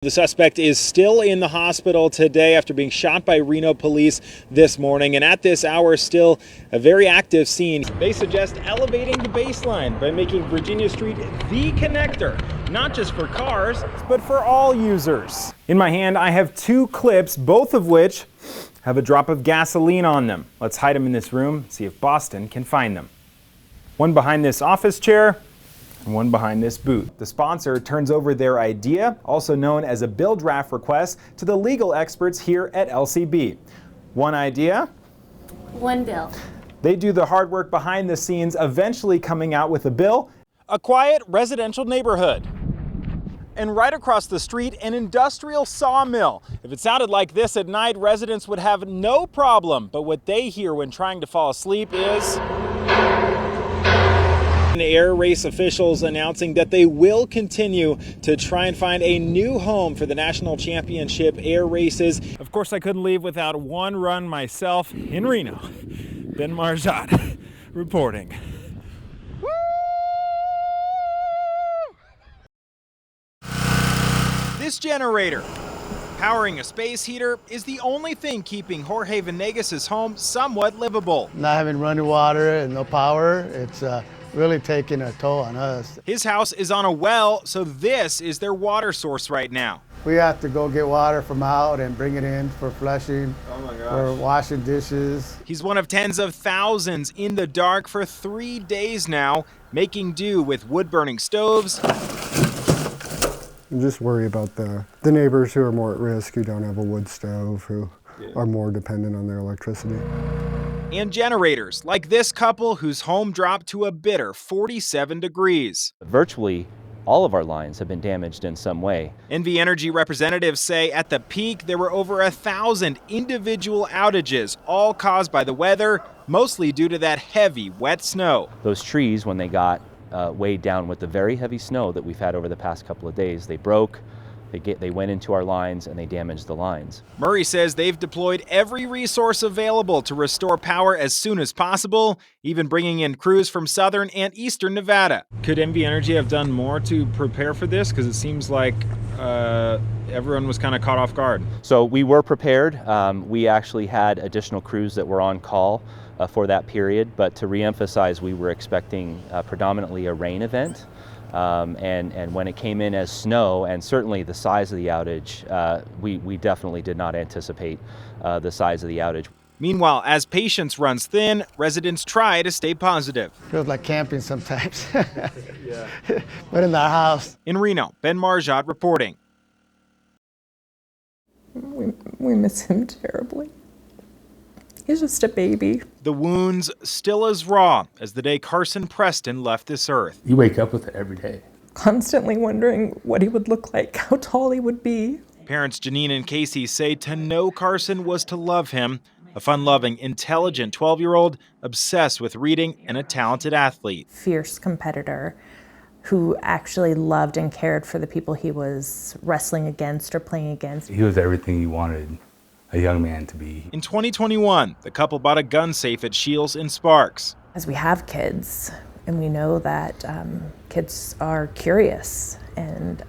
The suspect is still in the hospital today after being shot by Reno police this morning, and at this hour still a very active scene. They suggest elevating the baseline by making Virginia Street the connector, not just for cars, but for all users. In my hand I have two clips, both of which have a drop of gasoline on them. Let's hide them in this room, see if Boston can find them. One behind this office chair, and one behind this booth. The sponsor turns over their idea, also known as a bill draft request, to the legal experts here at LCB. One idea, one bill. They do the hard work behind the scenes, eventually coming out with a bill. A quiet residential neighborhood. And right across the street, an industrial sawmill. If it sounded like this at night, residents would have no problem. But what they hear when trying to fall asleep is air race officials announcing that they will continue to try and find a new home for the national championship air races. Of course, I couldn't leave without one run myself in Reno. Ben Margiott reporting. This generator, powering a space heater, is the only thing keeping Jorge Venegas' home somewhat livable. Not having running water and no power, it's really taking a toll on us. His house is on a well, so this is their water source right now. We have to go get water from out and bring it in for flushing, for washing dishes. He's one of tens of thousands in the dark for 3 days now, making do with wood-burning stoves. And just worry about the neighbors who are more at risk, who don't have a wood stove, who are more dependent on their electricity. And generators, like this couple whose home dropped to a bitter 47 degrees. Virtually all of our lines have been damaged in some way. NV Energy representatives say at the peak there were over 1,000 individual outages, all caused by the weather, mostly due to that heavy, wet snow. Those trees, when they got weighed down with the very heavy snow that we've had over the past couple of days, they broke. They went into our lines and they damaged the lines. Murray says they've deployed every resource available to restore power as soon as possible, even bringing in crews from southern and eastern Nevada. Could NV Energy have done more to prepare for this? Because it seems like everyone was kind of caught off guard. So we were prepared. We actually had additional crews that were on call for that period, but to reemphasize, we were expecting predominantly a rain event. And when it came in as snow, and certainly the size of the outage, we definitely did not anticipate the size of the outage. Meanwhile, as patience runs thin, residents try to stay positive. Feels like camping sometimes. But in our house. In Reno, Ben Margiott reporting. We miss him terribly. He's just a baby. The wounds still as raw as the day Carson Preston left this earth. You wake up with it every day. Constantly wondering what he would look like, how tall he would be. Parents Janine and Casey say to know Carson was to love him, a fun-loving, intelligent 12-year-old obsessed with reading and a talented athlete. Fierce competitor who actually loved and cared for the people he was wrestling against or playing against. He was everything you wanted a young man to be. In 2021, the couple bought a gun safe at Shields in Sparks. As we have kids, and we know that kids are curious, and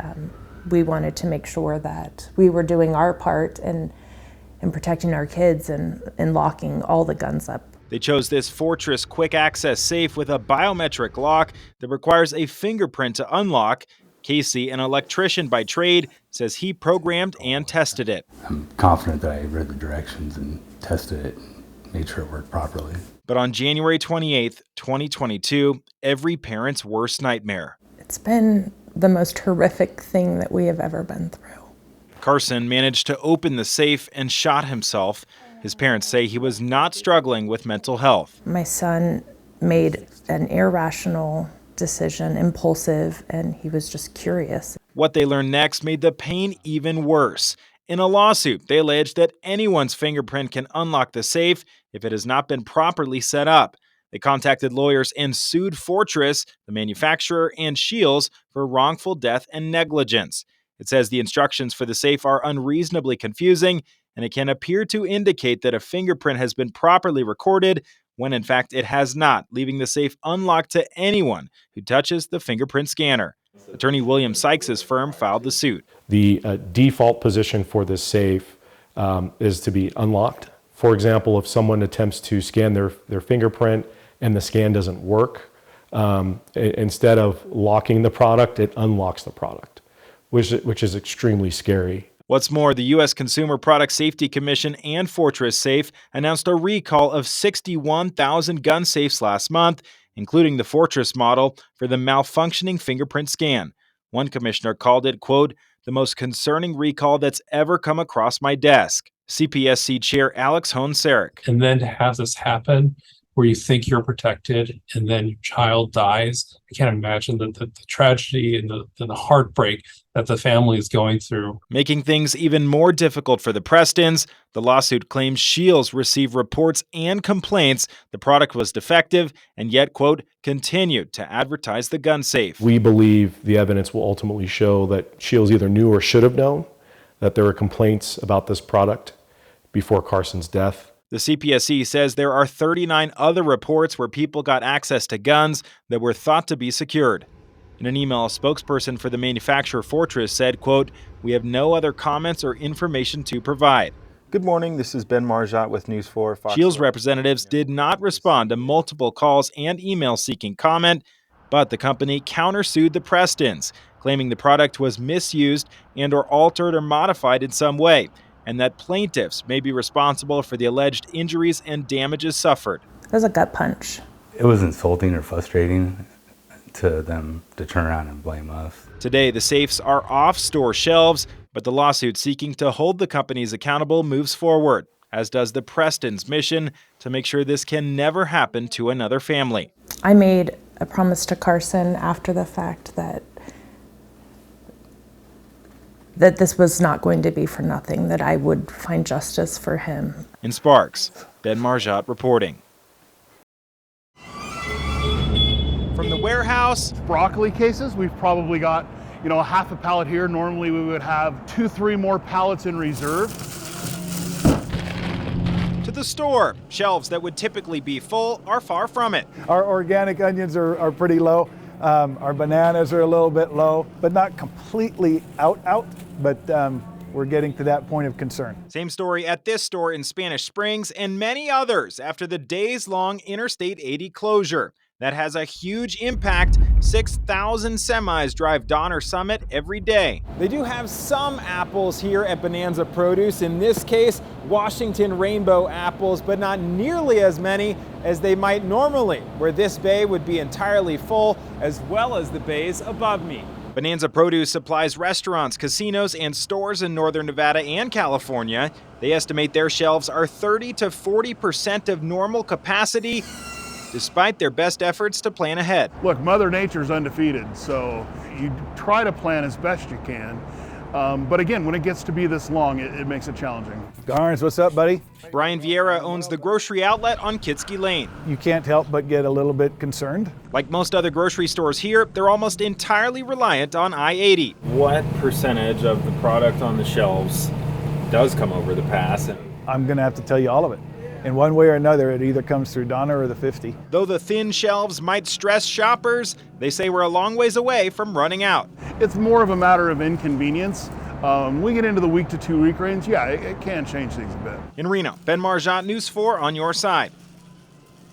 we wanted to make sure that we were doing our part in protecting our kids and locking all the guns up. They chose this Fortress quick access safe with a biometric lock that requires a fingerprint to unlock. Casey, an electrician by trade, says he programmed and tested it. I'm confident that I read the directions and tested it and made sure it worked properly. But on January 28th, 2022, every parent's worst nightmare. It's been the most horrific thing that we have ever been through. Carson managed to open the safe and shot himself. His parents say he was not struggling with mental health. My son made an irrational decision, impulsive, and he was just curious. What they learned next made the pain even worse. In a lawsuit, they alleged that anyone's fingerprint can unlock the safe if it has not been properly set up. They contacted lawyers and sued Fortress, the manufacturer, and Shields for wrongful death and negligence. It says the instructions for the safe are unreasonably confusing, and it can appear to indicate that a fingerprint has been properly recorded when in fact it has not, leaving the safe unlocked to anyone who touches the fingerprint scanner. Attorney William Sykes' firm filed the suit. The default position for this safe is to be unlocked. For example, if someone attempts to scan their fingerprint and the scan doesn't work, instead of locking the product, it unlocks the product, which is extremely scary. What's more, the U.S. Consumer Product Safety Commission and Fortress Safe announced a recall of 61,000 gun safes last month, including the Fortress model, for the malfunctioning fingerprint scan. One commissioner called it, quote, the most concerning recall that's ever come across my desk. CPSC Chair Alex Hohn-Sarek. And then to have this happen where you think you're protected and then your child dies, I can't imagine the tragedy and the heartbreak that the family is going through. Making things even more difficult for the Prestons, the lawsuit claims Shields received reports and complaints the product was defective and yet, quote, continued to advertise the gun safe. We believe the evidence will ultimately show that Shields either knew or should have known that there were complaints about this product before Carson's death. The CPSC says there are 39 other reports where people got access to guns that were thought to be secured. In an email, a spokesperson for the manufacturer Fortress said, quote, we have no other comments or information to provide. Good morning, this is Ben Margiott with News 4 Fox. Shields representatives did not respond to multiple calls and emails seeking comment, but the company countersued the Prestons, claiming the product was misused and or altered or modified in some way, and that plaintiffs may be responsible for the alleged injuries and damages suffered. It was a gut punch. It was insulting or frustrating to them to turn around and blame us. Today, the safes are off store shelves, but the lawsuit seeking to hold the companies accountable moves forward, as does the Prestons' mission to make sure this can never happen to another family. I made a promise to Carson after the fact that this was not going to be for nothing, that I would find justice for him. In Sparks, Ben Margiott reporting. From the warehouse, broccoli cases, we've probably got, a half a pallet here. Normally we would have 2-3 more pallets in reserve. To the store, shelves that would typically be full are far from it. Our organic onions are pretty low. Our bananas are a little bit low, but not completely out, but we're getting to that point of concern. Same story at this store in Spanish Springs and many others after the days-long Interstate 80 closure. That has a huge impact. 6,000 semis drive Donner Summit every day. They do have some apples here at Bonanza Produce. In this case, Washington Rainbow apples, but not nearly as many as they might normally, where this bay would be entirely full, as well as the bays above me. Bonanza Produce supplies restaurants, casinos, and stores in northern Nevada and California. They estimate their shelves are 30 to 40% of normal capacity, despite their best efforts to plan ahead. Look, Mother Nature's undefeated, so you try to plan as best you can. But again, when it gets to be this long, it makes it challenging. Garns, what's up, buddy? Brian Vieira owns the grocery outlet on Kitsky Lane. You can't help but get a little bit concerned. Like most other grocery stores here, they're almost entirely reliant on I-80. What percentage of the product on the shelves does come over the pass? I'm gonna have to tell you all of it. In one way or another, it either comes through Donner or the 50. Though the thin shelves might stress shoppers, they say we're a long ways away from running out. It's more of a matter of inconvenience. We get into the week to 2 week range, yeah, it can change things a bit. In Reno, Ben Margiott, News 4 on your side.